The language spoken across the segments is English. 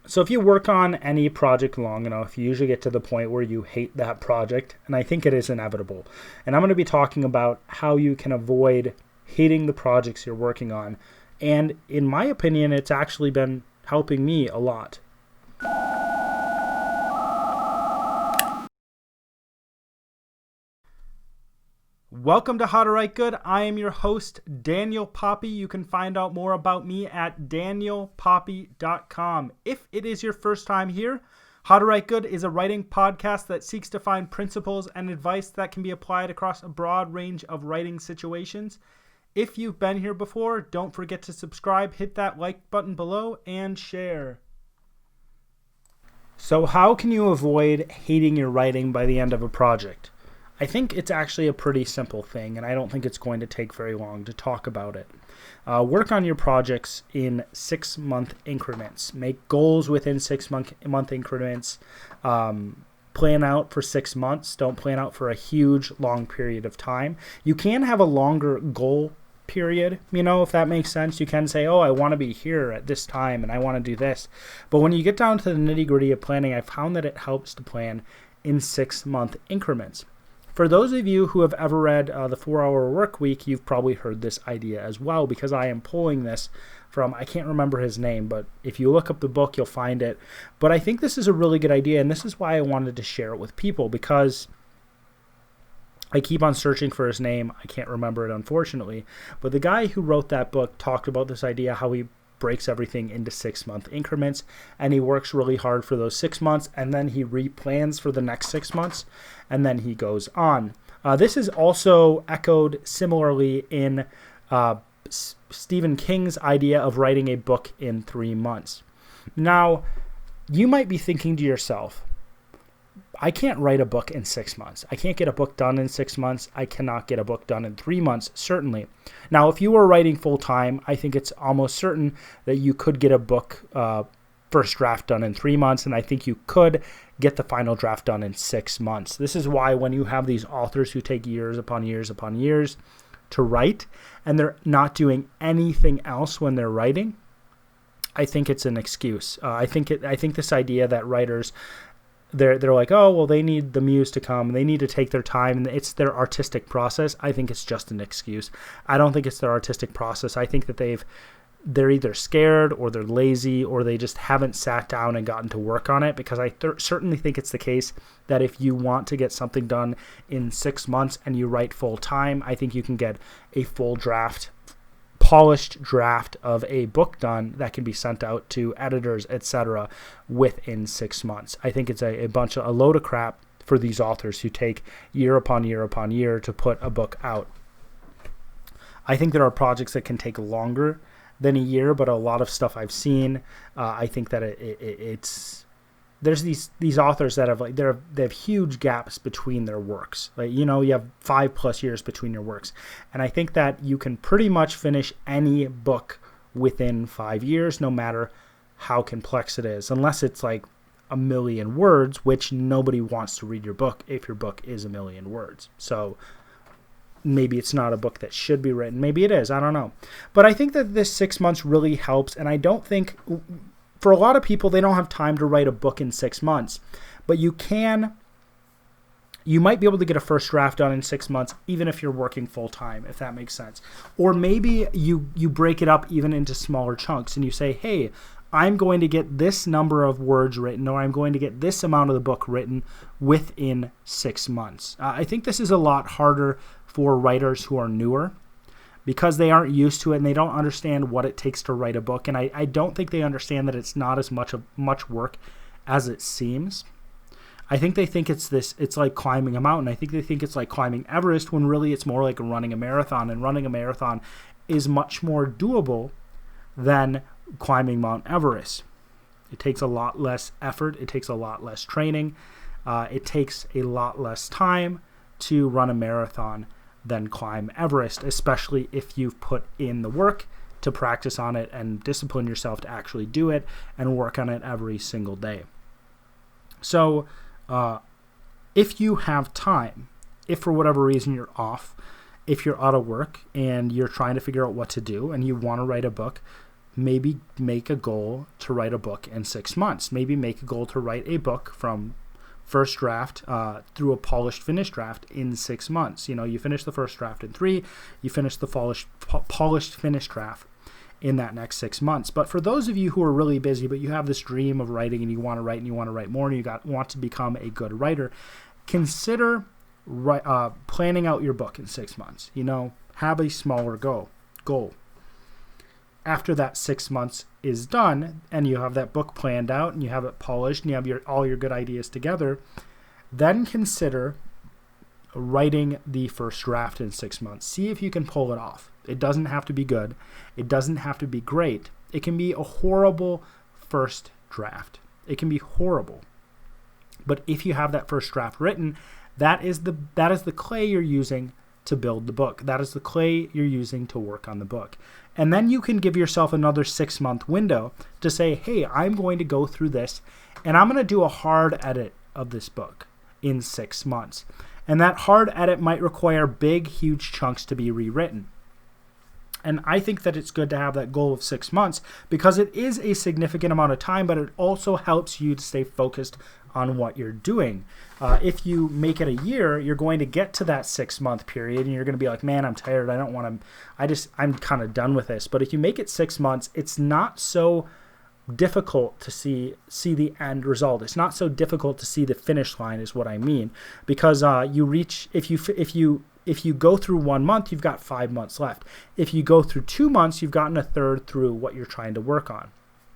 So if you work on any project long enough, you usually get to the point where you hate that project, and I think it is inevitable. And I'm going to be talking about how you can avoid hating the projects you're working on. And in my opinion, it's actually been helping me a lot. Welcome to How to Write Good. I am your host, Daniel Poppie. You can find out more about me at danielpoppie.com. If it is your first time here, How to Write Good is a writing podcast that seeks to find principles and advice that can be applied across a broad range of writing situations. If you've been here before, don't forget to subscribe, hit that like button below, and share. So how can you avoid hating your writing by the end of a project? I think it's actually a pretty simple thing, and I don't think it's going to take very long to talk about it. Work on your projects in 6-month increments. Make goals within 6-month increments. Plan out for 6 months. Don't plan out for a huge, long period of time. You can have a longer goal period, if that makes sense. You can say, I want to be here at this time, and I want to do this. But when you get down to the nitty-gritty of planning, I found that it helps to plan in 6-month increments. For those of you who have ever read The 4-Hour Work Week, you've probably heard this idea as well, because I am pulling this from, I can't remember his name, but if you look up the book, you'll find it. But I think this is a really good idea, and this is why I wanted to share it with people, because I keep on searching for his name. I can't remember it, unfortunately. But the guy who wrote that book talked about this idea, how he breaks everything into 6-month increments, and he works really hard for those 6 months, and then he replans for the next 6 months, and then he goes on. This is also echoed similarly in Stephen King's idea of writing a book in 3 months. Now, you might be thinking to yourself, I can't write a book in 6 months. I can't get a book done in 6 months. I cannot get a book done in 3 months, certainly. Now, if you were writing full-time, I think it's almost certain that you could get a book first draft done in 3 months, and I think you could get the final draft done in 6 months. This is why when you have these authors who take years upon years upon years to write, and they're not doing anything else when they're writing, I think it's an excuse. I think this idea that writers, they're like, they need the muse to come. They need to take their time, and it's their artistic process. I think it's just an excuse. I don't think it's their artistic process. I think that they're either scared or they're lazy or they just haven't sat down and gotten to work on it, because I certainly think it's the case that if you want to get something done in 6 months and you write full time, I think you can get a full draft, polished draft of a book done that can be sent out to editors, etc. within 6 months. I think it's a load of crap for these authors who take year upon year upon year to put a book out. I think there are projects that can take longer than a year, but a lot of stuff I've seen, I think that there's these authors that they have huge gaps between their works. You have 5+ years between your works. And I think that you can pretty much finish any book within 5 years, no matter how complex it is, unless it's like 1 million words, which nobody wants to read your book if your book is 1 million words. So maybe it's not a book that should be written. Maybe it is. I don't know. But I think that this 6 months really helps. And I don't think, for a lot of people, they don't have time to write a book in 6 months. But you might be able to get a first draft done in 6 months, even if you're working full time, if that makes sense. Or maybe you break it up even into smaller chunks and you say, hey, I'm going to get this number of words written, or I'm going to get this amount of the book written within 6 months. I think this is a lot harder for writers who are newer, because they aren't used to it and they don't understand what it takes to write a book. And I don't think they understand that it's not as much work as it seems. I think they think it's like climbing a mountain. I think they think it's like climbing Everest, when really it's more like running a marathon. And running a marathon is much more doable than climbing Mount Everest. It takes a lot less effort. It takes a lot less training. It takes a lot less time to run a marathon than climb Everest, especially if you've put in the work to practice on it and discipline yourself to actually do it and work on it every single day. So if you have time, if for whatever reason you're off, if you're out of work and you're trying to figure out what to do and you want to write a book, maybe make a goal to write a book in 6 months. Maybe make a goal to write a book from first draft through a polished finished draft in 6 months. You finish the first draft in 3, you finish the polished finished draft in that next 6 months. But for those of you who are really busy, but you have this dream of writing and you want to write and you want to write more and you want to become a good writer, consider planning out your book in 6 months. Have a smaller goal. After that 6 months is done and you have that book planned out and you have it polished and you have all your good ideas together, then consider writing the first draft in 6 months. See if you can pull it off. It doesn't have to be good. It doesn't have to be great. It can be a horrible first draft. It can be horrible. But if you have that first draft written, that is the clay you're using to build the book. That is the clay you're using to work on the book. And then you can give yourself another 6-month window to say, hey, I'm going to go through this and I'm going to do a hard edit of this book in 6 months. And that hard edit might require big, huge chunks to be rewritten. And I think that it's good to have that goal of 6 months because it is a significant amount of time, but it also helps you to stay focused on what you're doing. If you make it a year, you're going to get to that 6-month period and you're going to be like, man, I'm tired. I don't want to, I'm kind of done with this. But if you make it 6 months, it's not so difficult to see the end result. It's not so difficult to see the finish line is what I mean, because you reach, if you go through 1 month, you've got 5 months left. If you go through 2 months, you've gotten a third through what you're trying to work on.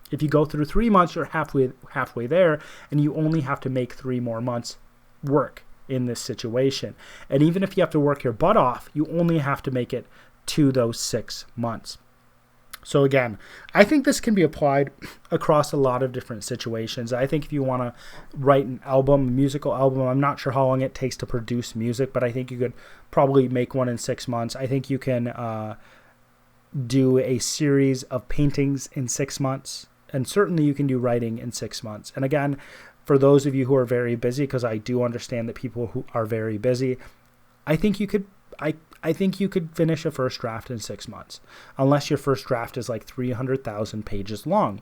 If you go through 3 months, you're halfway there, and you only have to make 3 more months work in this situation. And even if you have to work your butt off, you only have to make it to those 6 months. So again, I think this can be applied across a lot of different situations. I think if you want to write an album, a musical album, I'm not sure how long it takes to produce music, but I think you could probably make one in 6 months. I think you can do a series of paintings in 6 months, and certainly you can do writing in 6 months. And again, for those of you who are very busy, because I do understand that people who are very busy, I think you could finish a first draft in 6 months, unless your first draft is like 300,000 pages long.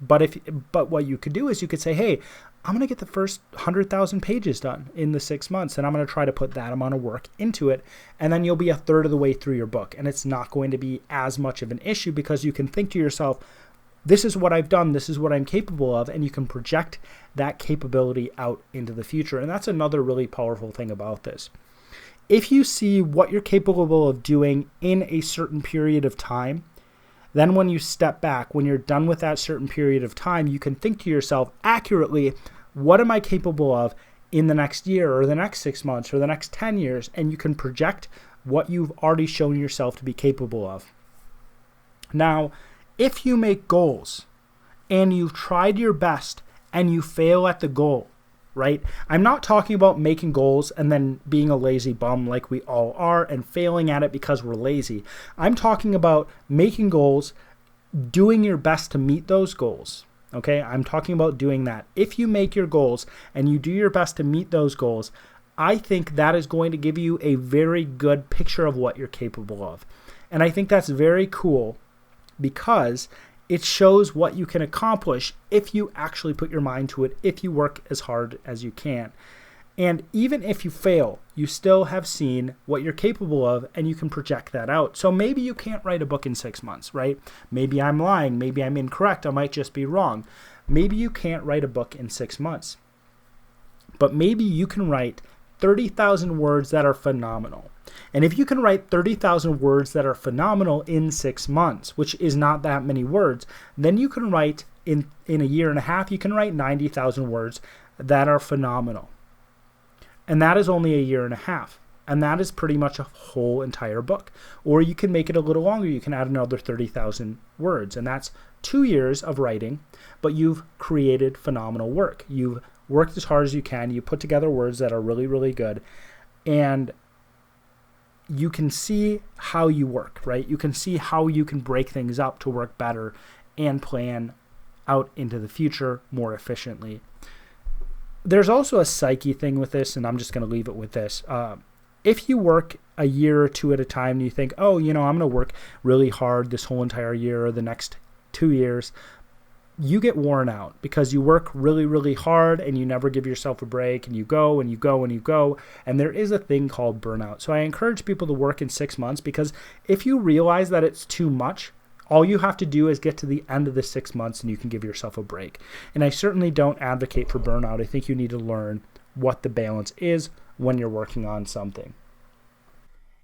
But what you could do is you could say, hey, I'm going to get the first 100,000 pages done in the 6 months, and I'm going to try to put that amount of work into it, and then you'll be a third of the way through your book, and it's not going to be as much of an issue because you can think to yourself, this is what I've done, this is what I'm capable of, and you can project that capability out into the future. And that's another really powerful thing about this. If you see what you're capable of doing in a certain period of time, then when you step back, when you're done with that certain period of time, you can think to yourself accurately, what am I capable of in the next year or the next 6 months or the next 10 years? And you can project what you've already shown yourself to be capable of. Now, if you make goals and you've tried your best and you fail at the goal, right? I'm not talking about making goals and then being a lazy bum like we all are and failing at it because we're lazy. I'm talking about making goals, doing your best to meet those goals. Okay? I'm talking about doing that. If you make your goals and you do your best to meet those goals, I think that is going to give you a very good picture of what you're capable of. And I think that's very cool because it shows what you can accomplish if you actually put your mind to it, if you work as hard as you can. And even if you fail, you still have seen what you're capable of and you can project that out. So maybe you can't write a book in 6 months, right? Maybe I'm lying. Maybe I'm incorrect. I might just be wrong. Maybe you can't write a book in 6 months. But maybe you can write 30,000 words that are phenomenal. And if you can write 30,000 words that are phenomenal in 6 months, which is not that many words, then you can write in a year and a half, you can write 90,000 words that are phenomenal. And that is only a year and a half. And that is pretty much a whole entire book. Or you can make it a little longer. You can add another 30,000 words. And that's 2 years of writing, but you've created phenomenal work. You've worked as hard as you can. You put together words that are really, really good. And you can see how you work, right? You can see how you can break things up to work better and plan out into the future more efficiently. There's also a psyche thing with this, and I'm just going to leave it with this. If you work a year or two at a time and you think, oh, I'm going to work really hard this whole entire year or the next 2 years, you get worn out because you work really, really hard and you never give yourself a break, and you go and you go and you go. And there is a thing called burnout. So I encourage people to work in 6 months, because if you realize that it's too much, all you have to do is get to the end of the 6 months and you can give yourself a break. And I certainly don't advocate for burnout. I think you need to learn what the balance is when you're working on something.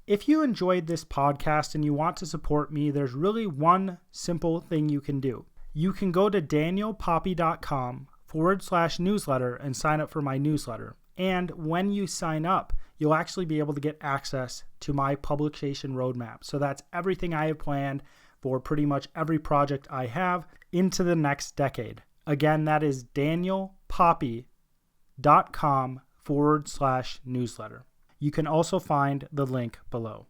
If you enjoyed this podcast and you want to support me, there's really one simple thing you can do. You can go to danielpoppie.com/newsletter and sign up for my newsletter. And when you sign up, you'll actually be able to get access to my publication roadmap. So that's everything I have planned for pretty much every project I have into the next decade. Again, that is danielpoppie.com/newsletter. You can also find the link below.